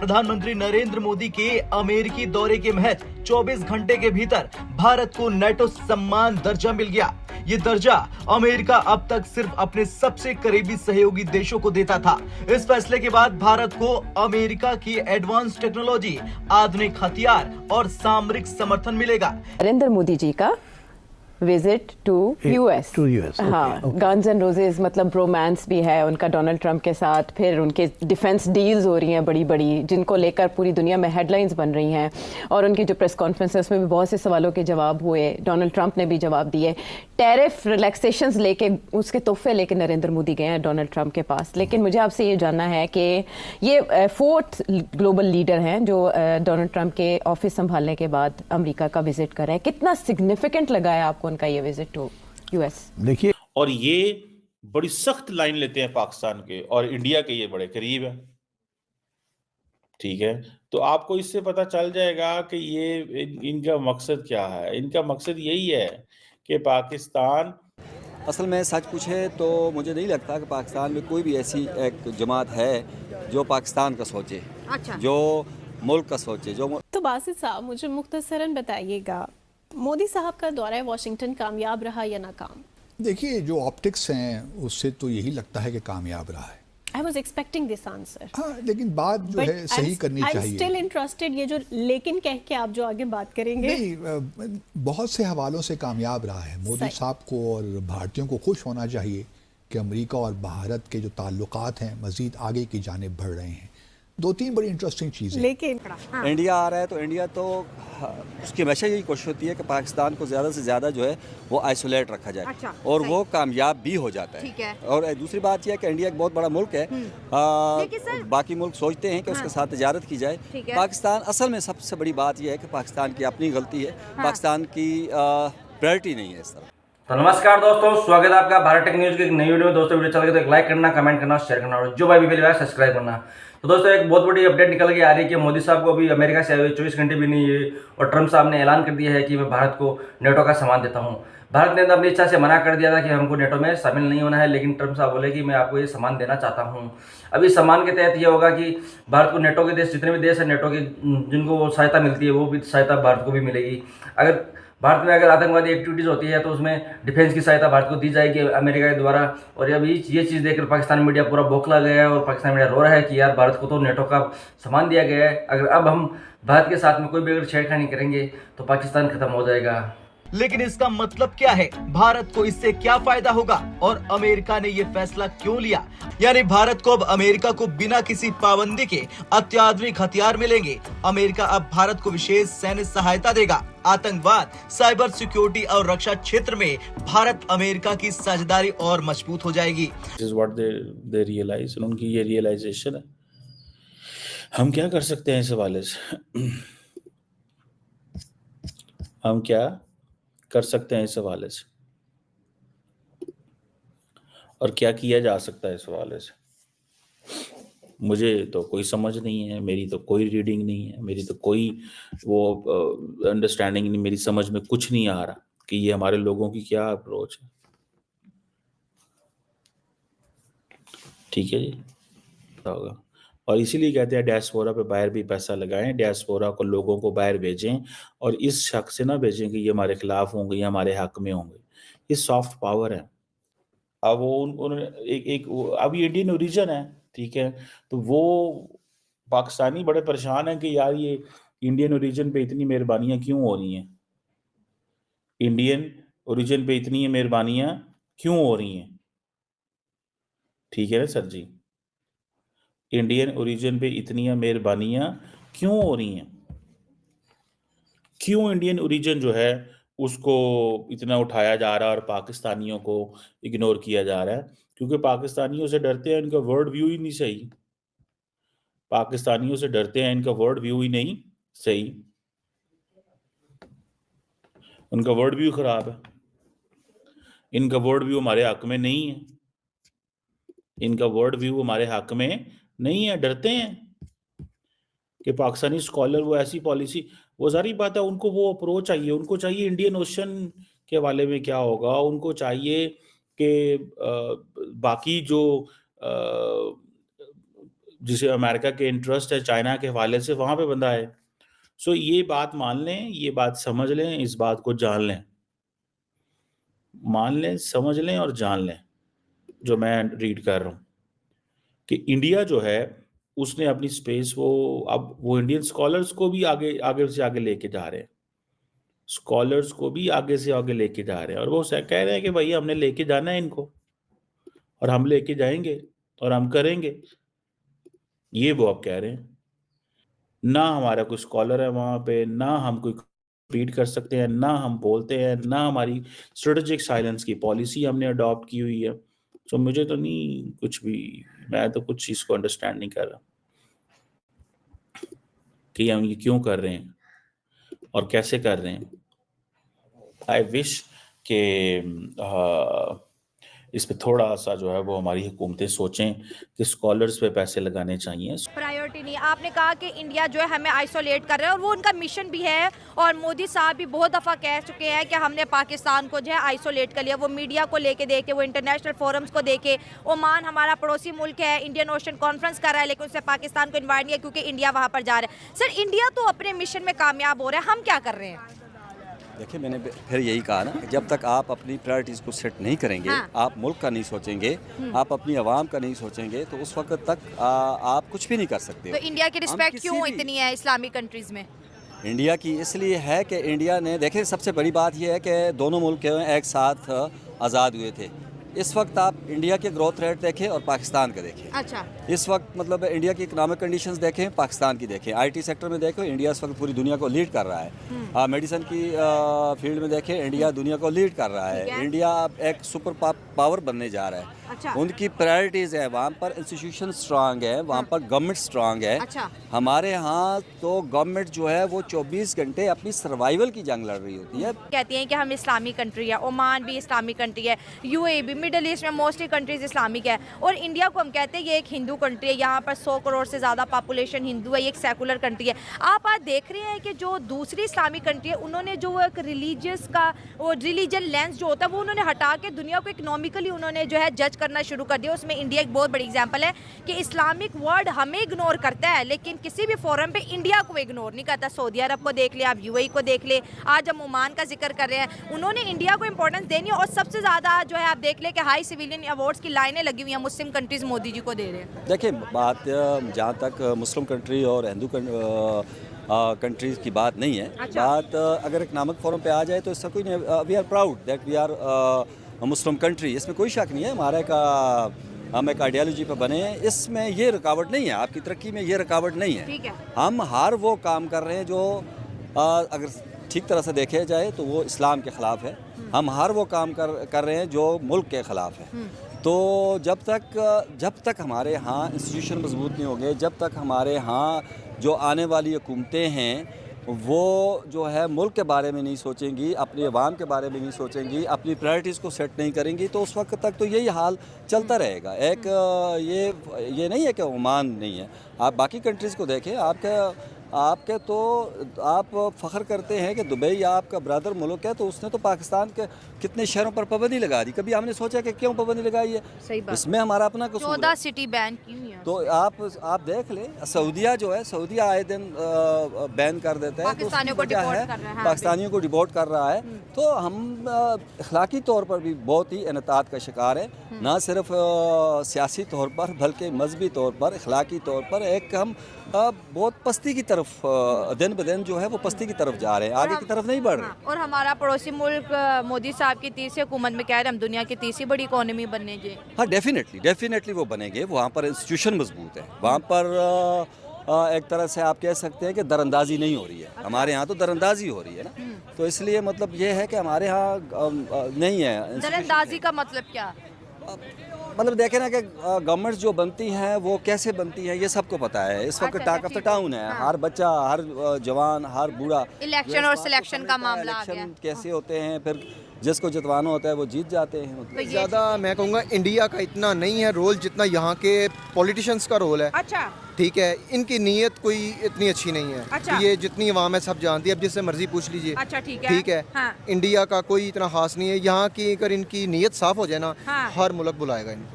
प्रधानमंत्री नरेंद्र मोदी के अमेरिकी दौरे के महज 24 घंटे के भीतर भारत को नेटो सम्मान दर्जा मिल गया। ये दर्जा अमेरिका अब तक सिर्फ अपने सबसे करीबी सहयोगी देशों को देता था। इस फैसले के बाद भारत को अमेरिका की एडवांस टेक्नोलॉजी, आधुनिक हथियार और सामरिक समर्थन मिलेगा। नरेंद्र मोदी जी का विजिट टू यूएस। हाँ, गन्स एंड रोजेस मतलब रोमांस भी है उनका डोनाल्ड ट्रंप के साथ। फिर उनके डिफेंस डील्स हो रही हैं बड़ी बड़ी, जिनको लेकर पूरी दुनिया में हेडलाइंस बन रही हैं। और उनकी जो प्रेस कॉन्फ्रेंस है उसमें भी बहुत से सवालों के जवाब हुए, डोनाल्ड ट्रंप ने भी जवाब दिए। टैरिफ रिलैक्सेशंस लेके, उसके तोहफे लेके नरेंद्र मोदी गए हैं डोनाल्ड ट्रंप के पास। लेकिन मुझे आपसे ये जानना है कि ये फोर्थ ग्लोबल लीडर हैं जो डोनाल्ड ट्रंप के ऑफिस संभालने के बाद अमेरिका का विजिट कर रहे हैं। कितना सिग्निफिकेंट लगा है आपको उनका ये विजिट टू यूएस? देखिए, और ये बड़ी सख्त लाइन लेते हैं पाकिस्तान के, और इंडिया के ये बड़े करीब है। ठीक है, तो आपको इससे पता चल जाएगा कि ये इनका मकसद क्या है। इनका मकसद यही है कि पाकिस्तान, असल में सच पूछे तो मुझे नहीं लगता कि पाकिस्तान में कोई भी ऐसी एक जमात है जो पाकिस्तान का सोचे, जो मुल्क का सोचे, जो तो बासित साहब मुझे मुख्तसरन बताइएगा, मोदी साहब का दौरा वाशिंगटन कामयाब रहा या नाकाम? देखिए, जो ऑप्टिक्स हैं उससे तो यही लगता है कि कामयाब रहा है। I was expecting this answer. हाँ, लेकिन बात जो But है सही करनी I'm चाहिए। still interested, ये जो लेकिन कह के आप जो आगे बात करेंगे। नहीं, बहुत से हवालों से कामयाब रहा है। मोदी साहब को और भारतीयों को खुश होना चाहिए कि अमेरिका और भारत के जो ताल्लुकात हैं मजीद आगे की जानिब बढ़ रहे हैं। दो तीन बड़ी इंटरेस्टिंग चीज़ें। लेकिन इंडिया आ रहा है तो इंडिया तो उसकी हमेशा यही कोशिश होती है कि पाकिस्तान को ज़्यादा से ज़्यादा जो है वो आइसोलेट रखा जाए, और वो कामयाब भी हो जाता है। और दूसरी बात यह है कि इंडिया एक बहुत बड़ा मुल्क है। बाकी मुल्क सोचते हैं कि उसके साथ तिजारत की जाए। पाकिस्तान, असल में सबसे बड़ी बात यह है कि पाकिस्तान की अपनी गलती है, पाकिस्तान की प्रायोरिटी नहीं है इस तरह। तो नमस्कार दोस्तों, स्वागत है आपका भारत टेक न्यूज़ की एक नई वीडियो में। दोस्तों, वीडियो चल गई तो एक लाइक करना, कमेंट करना, शेयर करना, और जो भाई भी पहली बार सब्सक्राइब करना। तो दोस्तों, एक बहुत बड़ी अपडेट निकल के आ रही है कि मोदी साहब को अभी अमेरिका से आए हुए 24 घंटे भी नहीं हुए और ट्रंप साहब ने ऐलान कर दिया है कि मैं भारत को नेटो का सामान देता हूं। भारत ने तो अपनी इच्छा से मना कर दिया था कि हमको नेटो में शामिल नहीं होना है, लेकिन ट्रंप साहब बोले कि मैं आपको ये सामान देना चाहता हूं। अभी इस सामान के तहत ये होगा कि भारत को नेटो के देश, जितने भी देश हैं नेटो के, जिनको वो सहायता मिलती है, वो भी सहायता भारत को भी मिलेगी। अगर भारत में अगर आतंकवादी एक्टिविटीज़ होती है तो उसमें डिफेंस की सहायता भारत को दी जाएगी अमेरिका के द्वारा। और अभी ये चीज़ देखकर पाकिस्तान मीडिया पूरा बौखला गया है और पाकिस्तान मीडिया रो रहा है कि यार, भारत को तो नेटो का सामान दिया गया है, अगर अब हम भारत के साथ में कोई भी अगर छेड़खानी करेंगे तो पाकिस्तान खत्म हो जाएगा। लेकिन इसका मतलब क्या है? भारत को इससे क्या फायदा होगा और अमेरिका ने ये फैसला क्यों लिया? यानी भारत को अब अमेरिका को बिना किसी पाबंदी के अत्याधुनिक हथियार मिलेंगे। अमेरिका अब भारत को विशेष सैन्य सहायता देगा। आतंकवाद, साइबर सिक्योरिटी और रक्षा क्षेत्र में भारत अमेरिका की साझेदारी और मजबूत हो जाएगी। This is what they realize, उनकी ये रियलाइजेशन है। हम क्या कर सकते हैं इस हवाले से? हम क्या कर सकते हैं इस हवाले से, और क्या किया जा सकता है इस हवाले से? मुझे तो कोई समझ नहीं है, मेरी तो कोई रीडिंग नहीं है, मेरी तो कोई वो अंडरस्टैंडिंग नहीं, मेरी समझ में कुछ नहीं आ रहा कि ये हमारे लोगों की क्या अप्रोच है। ठीक है जी, होगा। और इसीलिए कहते हैं डायस्पोरा पे बाहर भी पैसा लगाएं, डायस्पोरा को, लोगों को बाहर भेजें, और इस शक से ना भेजें कि ये हमारे खिलाफ होंगे या हमारे हक में होंगे। ये सॉफ्ट पावर है। अब वो उन्होंने अब ये इंडियन ओरिजिन है, ठीक है, तो वो पाकिस्तानी बड़े परेशान हैं कि यार ये इंडियन ओरिजिन पे इतनी मेहरबानियां क्यों हो रही हैं, इंडियन ओरिजिन पे इतनी मेहरबानियां क्यों हो रही हैं। ठीक है ना सर जी, इंडियन ओरिजिन पे इतनी मेहरबानियां क्यों हो रही हैं? क्यों इंडियन ओरिजिन जो है उसको इतना उठाया जा रहा है और पाकिस्तानियों को इग्नोर किया जा रहा है? क्योंकि पाकिस्तानियों से डरते हैं, इनका वर्ल्ड व्यू ही नहीं सही। पाकिस्तानियों से डरते हैं, इनका वर्ल्ड व्यू ही नहीं सही, उनका वर्ल्ड व्यू खराब है। इनका वर्ल्ड व्यू हमारे हक में नहीं है, इनका वर्ल्ड व्यू हमारे हक में नहीं है। डरते हैं कि पाकिस्तानी स्कॉलर वो ऐसी पॉलिसी, वो सारी बात है, उनको वो अप्रोच चाहिए, उनको चाहिए इंडियन ओशन के हवाले में क्या होगा, उनको चाहिए कि बाकी जो जिसे अमेरिका के इंटरेस्ट है चाइना के हवाले से, वहाँ पे बंदा है। सो ये बात मान लें, ये बात समझ लें, इस बात को जान लें, मान लें, समझ लें और जान लें, जो मैं रीड कर रहा हूँ कि इंडिया जो है उसने अपनी स्पेस अब वो इंडियन स्कॉलर्स को भी आगे आगे से आगे लेके जा रहे हैं, स्कॉलर्स को भी आगे से आगे लेके जा रहे हैं, और वो कह रहे हैं कि भाई हमने लेके जाना है इनको, और हम लेके जाएंगे और हम करेंगे, ये वो अब कह रहे हैं। ना हमारा कोई स्कॉलर है वहाँ पे, ना हम कोई कम्पीट कर सकते हैं, ना हम बोलते हैं, ना हमारी स्ट्रेटेजिक साइलेंस की पॉलिसी हमने अडॉप्ट की हुई है। तो मुझे तो नहीं कुछ भी, मैं तो कुछ चीज़ को अंडरस्टैंड नहीं कर रहा कि हम ये क्यों कर रहे हैं और कैसे कर रहे हैं। आई विश के इस पे थोड़ा सा जो है वो हमारी हुकूमतें सोचें कि स्कॉलर्स पे पैसे लगाने चाहिए। प्रायोरिटी नहीं, आपने कहा कि इंडिया जो है हमें आइसोलेट कर रहा है, और वो उनका मिशन भी है, और मोदी साहब भी बहुत दफ़ा कह चुके हैं कि हमने पाकिस्तान को जो है आइसोलेट कर लिया। वो मीडिया को लेके देखे, वो इंटरनेशनल फोरम्स को देखे। ओमान हमारा पड़ोसी मुल्क है, इंडियन ओशन कॉन्फ्रेंस कर रहा है, लेकिन उससे पाकिस्तान को इन्वाइट नहीं है क्योंकि इंडिया वहाँ पर जा रहा है। सर, इंडिया तो अपने मिशन में कामयाब हो रहा है, हम क्या कर रहे हैं? देखिए, मैंने फिर यही कहा ना, जब तक आप अपनी प्रायोरिटीज़ को सेट नहीं करेंगे, हाँ। आप मुल्क का नहीं सोचेंगे, आप अपनी आवाम का नहीं सोचेंगे, तो उस वक्त तक आप कुछ भी नहीं कर सकते। तो इंडिया की रिस्पेक्ट किसी क्यों भी- इतनी है इस्लामिक कंट्रीज़ में? इंडिया की इसलिए है कि इंडिया ने, देखिए सबसे बड़ी बात यह है कि दोनों मुल्क एक साथ आज़ाद हुए थे। इस वक्त आप इंडिया के ग्रोथ रेट देखें और पाकिस्तान का देखें। अच्छा, इस वक्त मतलब इंडिया की इकोनॉमिक कंडीशंस देखें, पाकिस्तान की देखें। आईटी सेक्टर में देखो, इंडिया इस वक्त पूरी दुनिया को लीड कर रहा है। मेडिसिन की फील्ड में देखें, इंडिया दुनिया को लीड कर रहा ठीक है। है। इंडिया अब एक सुपर पावर बनने जा रहा है। अच्छा। उनकी प्रायोरिटीज़ है, वहाँ पर इंस्टीट्यूशन स्ट्रांग है, वहाँ पर गवर्नमेंट स्ट्रांग है। अच्छा। हमारे यहाँ तो गवर्नमेंट जो है वो 24 घंटे अपनी सर्वाइवल की जंग लड़ रही होती है। कहती हैं कि हम इस्लामिक कंट्री है, ओमान भी इस्लामिक कंट्री है, यूएई भी, मिडल ईस्ट में मोस्टली कंट्रीज इस्लामिक है, और इंडिया को हम कहते हैं ये एक हिंदू कंट्री है, यहाँ पर 100 करोड़ से ज़्यादा पॉपुलेशन हिंदू है, ये एक सेकुलर कंट्री है। आप आज देख रहे हैं कि जो दूसरी इस्लामिक कंट्री है, उन्होंने जो एक रिलीजियस का वो रिलीजन लेंस जो होता है वो उन्होंने हटा के दुनिया को इकोनॉमिकली उन्होंने जो है जज करना शुरू कर दिया। उसमें इंडिया एक बहुत बड़ी एग्जांपल है कि इस्लामिक वर्ल्ड हमें इग्नोर करता है, लेकिन किसी भी फोरम पे इंडिया को इग्नोर नहीं करता। सऊदी अरब को देख ले, आप यूएई को देख ले, आज हम ओमान का जिक्र कर रहे हैं, उन्होंने इंडिया को इंपॉर्टेंस देनी है। और सबसे ज़्यादा जो है आप देख ले कि हाई सिविलियन अवार्ड्स की लाइनें लगी हुई हैं, मुस्लिम कंट्रीज़ मोदी जी को दे रहे हैं। देखिए, बात जहाँ तक मुस्लिम कंट्री और हिंदू कंट्रीज़ की बात नहीं है। अच्छा। बात अगर इकनॉमिक फोरम पे आ जाए तो इसका कोई नहीं। We are proud that we are Muslim country, इसमें कोई शक नहीं है। हमारे का हम एक आइडियोलॉजी पे बने हैं, इसमें ये रुकावट नहीं है, आपकी तरक्की में ये रुकावट नहीं है। ठीक है। हम हर वो काम कर रहे हैं जो अगर ठीक तरह से देखे जाए तो वो इस्लाम के ख़िलाफ़ है। हम हर वो काम कर रहे हैं जो मुल्क के ख़िलाफ़ है। तो जब तक हमारे यहाँ इंस्टीट्यूशन मजबूत नहीं होंगे, जब तक हमारे यहाँ जो आने वाली हुकूमतें हैं वो जो है मुल्क के बारे में नहीं सोचेंगी, अपनी आवाम के बारे में नहीं सोचेंगी, अपनी प्रायोरिटीज़ को सेट नहीं करेंगी, तो उस वक्त तक तो यही हाल चलता रहेगा। एक ये नहीं है कि ओमान नहीं है, आप बाकी कंट्रीज़ को देखें। आपके तो आप फ़ख्र करते हैं कि दुबई आपका ब्रदर मुल्क है, तो उसने तो पाकिस्तान के कितने शहरों पर पाबंदी लगा दी। कभी हमने सोचा कि क्यों पाबंदी लगाई है? सही बात। इसमें हमारा अपना कसूर है। 14 सिटी बैन क्यों है? तो आप देख लें, सऊदीया जो है, सऊदीया आए दिन बैन कर देता है, तो पाकिस्तानियों को उसकी वजह डिपोर्ट है, कर रहा है। हाँ, पाकिस्तानियों को डिपोर्ट कर रहा है। तो हम अखलाकी तौर पर भी बहुत ही इनताद का शिकार है, ना सिर्फ सियासी तौर पर बल्कि मजहबी तौर पर, अखलाकी तौर पर एक हम बहुत पस्ती की तरफ दिन ब दिन जो है वो पस्ती की तरफ जा रहे हैं, आगे की तरफ नहीं बढ़ रहे। हाँ, और हमारा पड़ोसी मुल्क मोदी साहब की तीसरी हुकूमत में कह रहे हम दुनिया की तीसरी बड़ी इकोनॉमी बनने के। हाँ, डेफिनेटली वो बनेंगे। वहाँ पर इंस्टीट्यूशन मजबूत है, वहाँ पर एक तरह से आप कह सकते हैं कि दरअंदाजी नहीं हो रही है। हमारे यहाँ तो दरअंदाजी हो रही है ना, तो इसलिए मतलब ये है कि हमारे यहाँ नहीं है। दरअंदाजी का मतलब क्या? मतलब देखें ना कि गवर्नमेंट जो बनती हैं वो कैसे बनती हैं ये सबको पता है। इस वक्त अच्छा, टॉक ऑफ द ठीक टाउन है। हाँ। हर बच्चा, हर जवान, हर बूढ़ा इलेक्शन और सिलेक्शन का मामला आ गया। इलेक्शन कैसे होते हैं, फिर जिसको जितवाना होता है वो जीत जाते हैं। मतलब तो ये ज़्यादा मैं कहूँगा इंडिया का इतना नहीं है रोल जितना यहाँ के पॉलिटिशियंस का रोल है। अच्छा, ठीक है, इनकी नीयत कोई इतनी अच्छी नहीं है। अच्छा। ये जितनी अवाम है सब जानती है, अब जिससे मर्जी पूछ लीजिए। अच्छा, ठीक है। ठीक है। हाँ। इंडिया का कोई इतना खास नहीं है। यहाँ की अगर इनकी नीयत साफ हो जाए ना, हाँ। हर मुल्क बुलाएगा इनको।